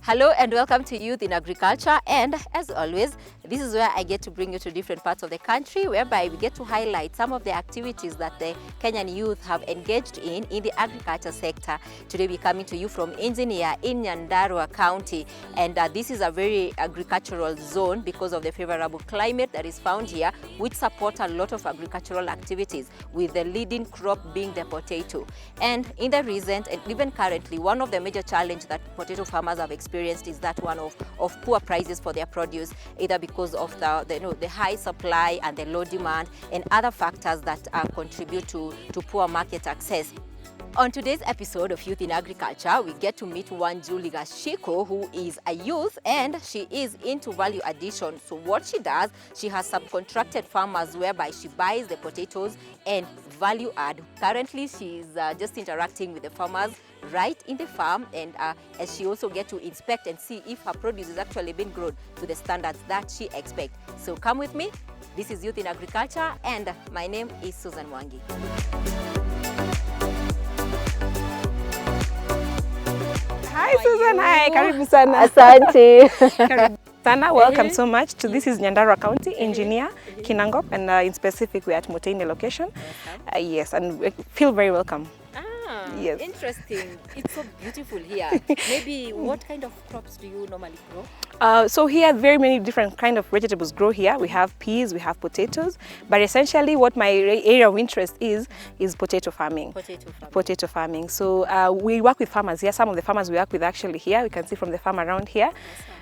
Hello and welcome to Youth in Agriculture, and as always, this is where I get to bring you to different parts of the country whereby we get to highlight some of the activities that the Kenyan youth have engaged in the agriculture sector. Today we're coming to you from Engineer in Nyandarua County, and this is a very agricultural zone because of the favorable climate that is found here, which support a lot of agricultural activities, with the leading crop being the potato. And in the recent and even currently, one of the major challenges that potato farmers have experienced is that one of poor prices for their produce, either because of the high supply and the low demand and other factors that contribute to poor market access. On today's episode of Youth in Agriculture, we get to meet Wanjuli Gashiko, who is a youth and she is into value addition. So what she does, she has subcontracted farmers whereby she buys the potatoes and value add. Currently, she's just interacting with the farmers right in the farm, and as she also gets to inspect and see if her produce is actually being grown to the standards that she expects. So come with me. This is Youth in Agriculture, and my name is Susan Mwangi. Hi Susan, hi, karibu sana. Asante. Karibu sana, welcome so much to this is Nyandarua County, Engineer Kinangop, and in specific we're at Motaine location. Yes, and we feel very welcome. Yes. Interesting. It's so beautiful here. Maybe what kind of crops do you normally grow? So here very many different kind of vegetables grow here. We have peas, we have potatoes, but essentially what my area of interest is potato farming. Potato farming. So we work with farmers here. Some of the farmers we work with actually here, we can see from the farm around here.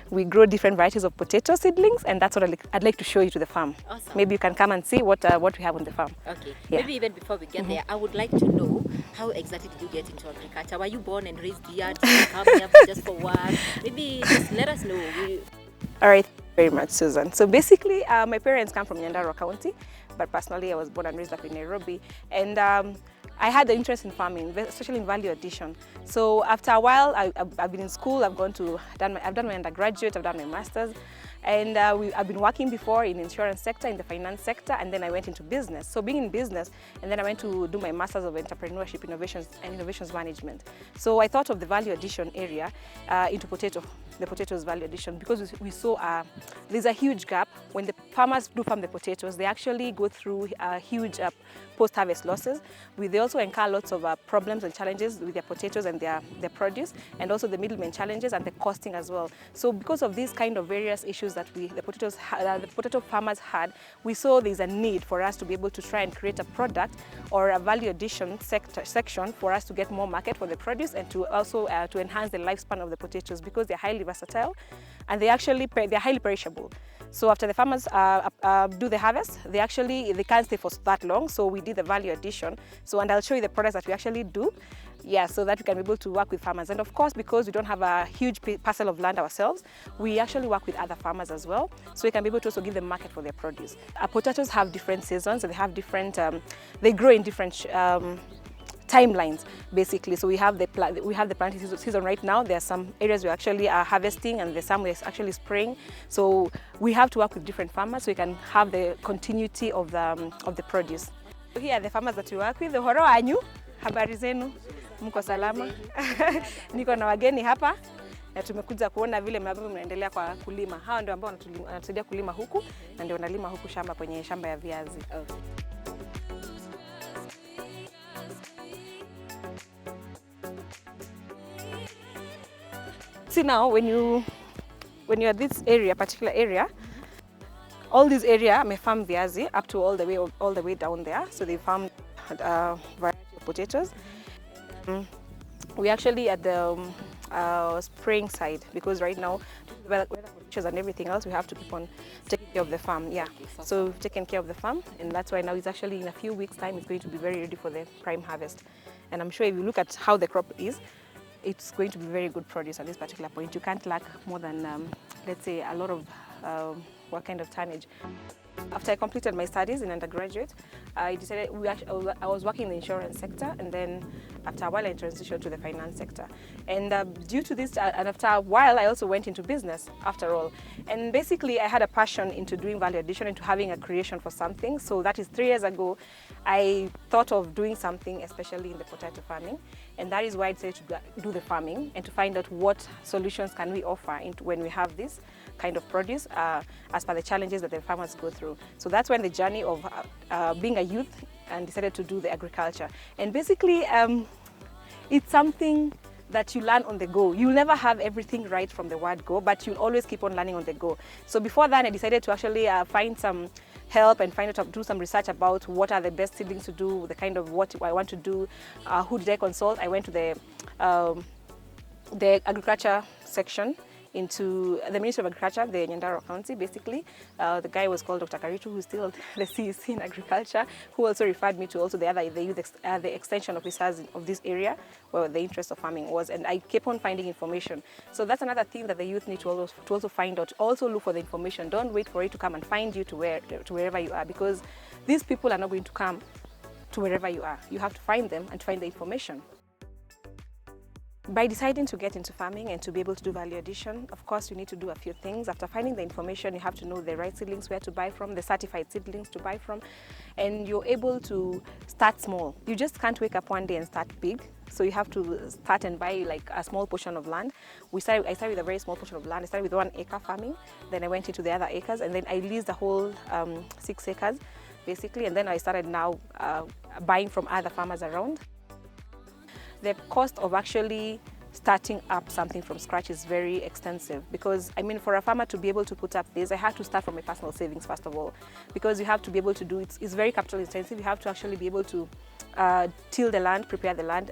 We grow different varieties of potato seedlings, and that's what I'd like to show you to the farm. Awesome. Maybe you can come and see what we have on the farm. Okay. Yeah. Maybe even before we get there, I would like to know, how exactly did you get into agriculture? Were you born and raised here? Did you come here just for work? Maybe just let us know. All right, thank you very much, Susan. So basically, my parents come from Nyandarua County, but personally I was born and raised up in Nairobi. And I had an interest in farming, especially in value addition. So after a while, I've been in school, I've done my undergraduate, I've done my master's, and I've been working before in the insurance sector, in the finance sector, and then I went into business. So being in business, and then I went to do my master's of entrepreneurship, innovations management. So I thought of the value addition area into the potatoes value addition, because we saw there's a huge gap. When the farmers do farm the potatoes, they actually go through huge post-harvest losses. They also incur lots of problems and challenges with their potatoes and their produce, and also the middleman challenges and the costing as well. So because of these kind of various issues that the potato farmers had, we saw there's a need for us to be able to try and create a product or a value addition section for us to get more market for the produce, and to also to enhance the lifespan of the potatoes, because they're highly versatile and they're highly perishable. So after the farmers do the harvest, they can't stay for that long. So we did the value addition. So, and I'll show you the products that we actually do. Yeah, so that we can be able to work with farmers. And of course, because we don't have a huge parcel of land ourselves, we actually work with other farmers as well. So we can be able to also give them market for their produce. Potatoes have different seasons, and they have different, they grow in different timelines, basically. So we have the planting season right now. There are some areas we actually are harvesting, and there's some we're actually spraying. So we have to work with different farmers so we can have the continuity of the produce. So here are the farmers that we work with. Uhoro wanyu, habari zenu, mko salama? Niko na wageni hapa na tumekuja kuona vile ambavyo mnaendelea kwa kulima. Hawa ndio ambao wanatusaidia kulima huku, na ndio wanalima huku kwenye shamba ya viazi. Okay. See now, when you are this particular area, all this area may farm viazi up to all the way down there. So they farm variety of potatoes. We actually at the spraying side, because right now weather conditions and everything else, we have to keep on taking care of the farm. Yeah, so we've taken care of the farm, and that's why now it's actually in a few weeks' time it's going to be very ready for the prime harvest. And I'm sure if you look at how the crop is, it's going to be very good produce at this particular point. You can't lack more than, let's say, a lot of what kind of tonnage. After I completed my studies in undergraduate, I decided I was working in the insurance sector, and then after a while I transitioned to the finance sector. And due to this, and after a while, I also went into business after all. And basically, I had a passion into doing value addition, into having a creation for something. So that is 3 years ago, I thought of doing something, especially in the potato farming. And that is why I decided to do the farming and to find out what solutions can we offer when we have this kind of produce as per the challenges that the farmers go through. So that's when the journey of being a youth and decided to do the agriculture. And basically, it's something that you learn on the go. You'll never have everything right from the word go, but you'll always keep on learning on the go. So before that, I decided to actually find some help and do some research about what are the best seedlings to do, the kind of what I want to do. Who did I consult? I went to the agriculture section into the Ministry of Agriculture, the Nyandarua County, basically. The guy was called Dr. Karitu, who's still the CEC in agriculture, who also referred me to also the extension officers of this area where the interest of farming was, and I kept on finding information. So that's another thing that the youth need to also find out. Also look for the information. Don't wait for it to come and find you to wherever you are, because these people are not going to come to wherever you are. You have to find them and find the information. By deciding to get into farming and to be able to do value addition, of course, you need to do a few things. After finding the information, you have to know the right seedlings, where to buy from, the certified seedlings to buy from, and you're able to start small. You just can't wake up one day and start big. So you have to start and buy like a small portion of land. I started with a very small portion of land. I started with 1 acre farming, then I went into the other acres, and then I leased the whole 6 acres, basically, and then I started now buying from other farmers around. The cost of actually starting up something from scratch is very extensive, because I mean, for a farmer to be able to put up this, I had to start from my personal savings first of all, because you have to be able to do it. It's very capital intensive. You have to actually be able to till the land, prepare the land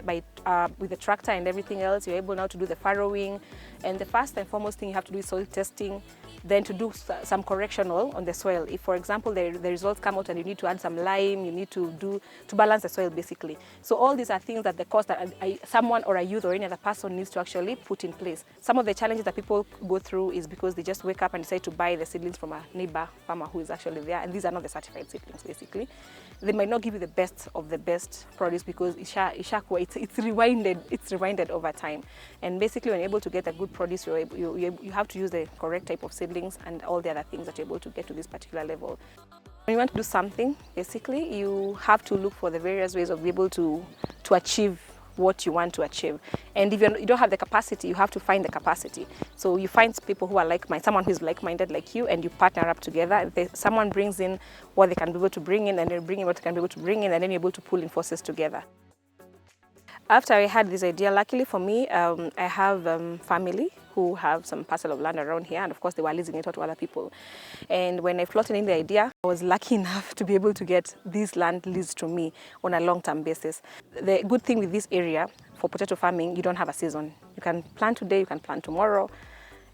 with the tractor and everything else. You're able now to do the farrowing, and the first and foremost thing you have to do is soil testing, then to do some correctional on the soil. If, for example, the results come out and you need to add some lime, you need to balance the soil, basically. So all these are things that the cost that someone or a youth or any other person needs to actually put in place. Some of the challenges that people go through is because they just wake up and decide to buy the seedlings from a neighbor farmer who is actually there, and these are not the certified seedlings, basically. They might not give you the best of the best produce because it's rewinded over time. And basically, when you're able to get a good produce, you have to use the correct type of seedlings and all the other things that you're able to get to this particular level. When you want to do something, basically, you have to look for the various ways of being able to achieve what you want to achieve. And if you don't have the capacity, you have to find the capacity. So you find people who are like-minded, someone who is like-minded like you, and you partner up together. Someone brings in what they can be able to bring in, and they bring in what they can be able to bring in, and then you're able to pull in forces together. After I had this idea, luckily for me, I have family who have some parcel of land around here, and of course they were leasing it out to other people. And when I floated in the idea, I was lucky enough to be able to get this land leased to me on a long-term basis. The good thing with this area for potato farming, you don't have a season. You can plant today, you can plant tomorrow,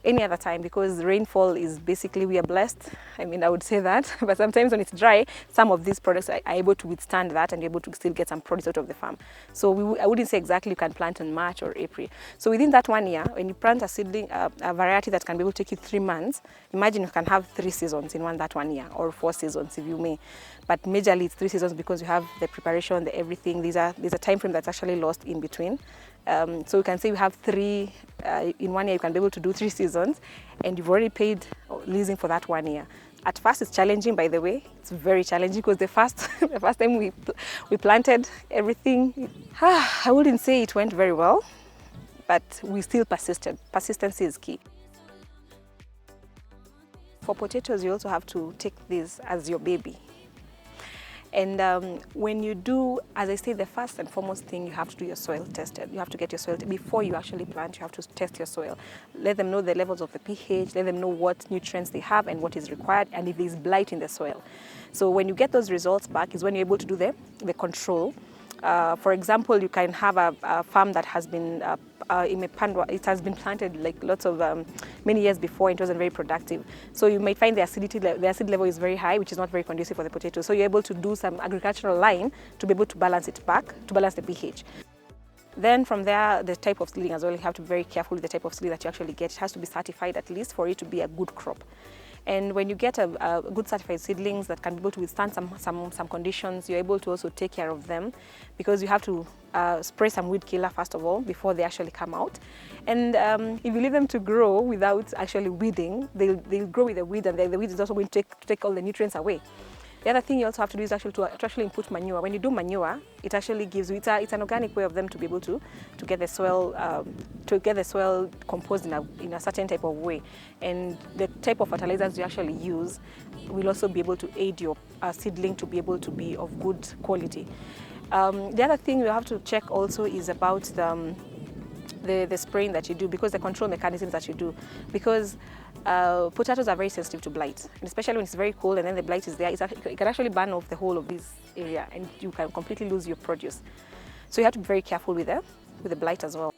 any other time, because rainfall is basically, we are blessed. I mean, I would say that, but sometimes when it's dry, some of these products are able to withstand that, and you're able to still get some produce out of the farm. So I wouldn't say exactly you can plant in March or April. So within that 1 year, when you plant a seedling, a variety that can be able to take you 3 months, imagine you can have 3 seasons in that 1 year, or 4 seasons if you may. But majorly it's 3 seasons because you have the preparation, the everything. There's a time frame that's actually lost in between. So you can say you have 3, in 1 year you can be able to do 3 seasons, and you've already paid leasing for that 1 year. At first it's challenging, by the way. It's very challenging because the first time we planted everything, I wouldn't say it went very well, but we still persisted. Persistence is key. For potatoes, you also have to take this as your baby. And when you do, as I say, the first and foremost thing, you have to do your soil tested. You have to get your soil, before you actually plant, you have to test your soil. Let them know the levels of the pH, let them know what nutrients they have and what is required, and if there's blight in the soil. So when you get those results back is when you're able to do the control. For example, you can have a farm that has been it has been planted like lots of many years before, and it wasn't very productive. So you might find the acid level is very high, which is not very conducive for the potato. So you're able to do some agricultural line to be able to balance it back, to balance the pH. Then from there, the type of seedling as well, you have to be very careful with the type of seedling that you actually get. It has to be certified at least for it to be a good crop. And when you get a good certified seedlings that can be able to withstand some conditions, you're able to also take care of them, because you have to spray some weed killer first of all before they actually come out. And if you leave them to grow without actually weeding, they'll grow with the weed, and the weed is also going to take all the nutrients away. The other thing you also have to do is actually to actually input manure. When you do manure, it actually gives you, it's an organic way of them to be able to get the soil composed in a certain type of way. And the type of fertilizers you actually use will also be able to aid your seedling to be able to be of good quality. The other thing you have to check also is about the spraying that you do, because the control mechanisms that you do, because potatoes are very sensitive to blight, and especially when it's very cold and then the blight is there, it can actually burn off the whole of this area and you can completely lose your produce. So you have to be very careful with the blight as well.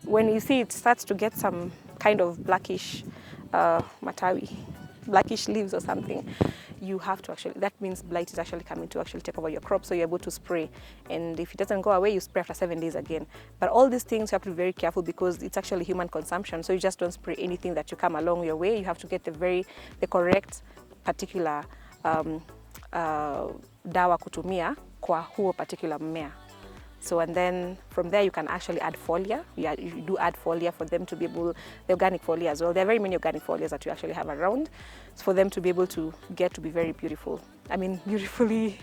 When you see it starts to get some kind of blackish matawi, blackish leaves or something, you have to actually, that means blight is actually coming to actually take over your crop, so you're able to spray. And if it doesn't go away, you spray after 7 days again. But all these things you have to be very careful because it's actually human consumption, so you just don't spray anything that you come along your way. You have to get the correct particular dawa kutumia kwa huo particular mmea. So, and then from there you can actually add foliar. You do add foliar for them to be able, the organic foliar as well. There are very many organic foliars that you actually have around for them to be able to get to be very beautiful. I mean, beautifully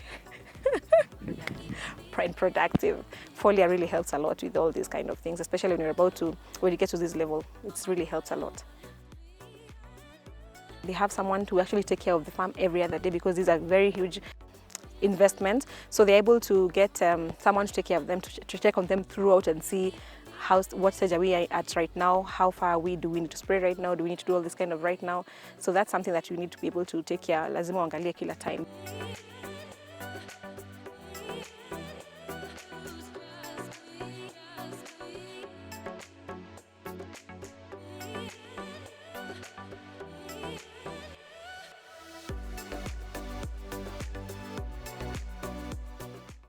and productive. Foliar really helps a lot with all these kind of things, especially when you get to this level, it really helps a lot. They have someone to actually take care of the farm every other day because these are very huge investment, so they're able to get someone to take care of them, to check on them throughout and see what stage are we at right now, how far are we, do we need to spray right now, do we need to do all this kind of right now. So that's something that you need to be able to take care, lazima uangalie kila time.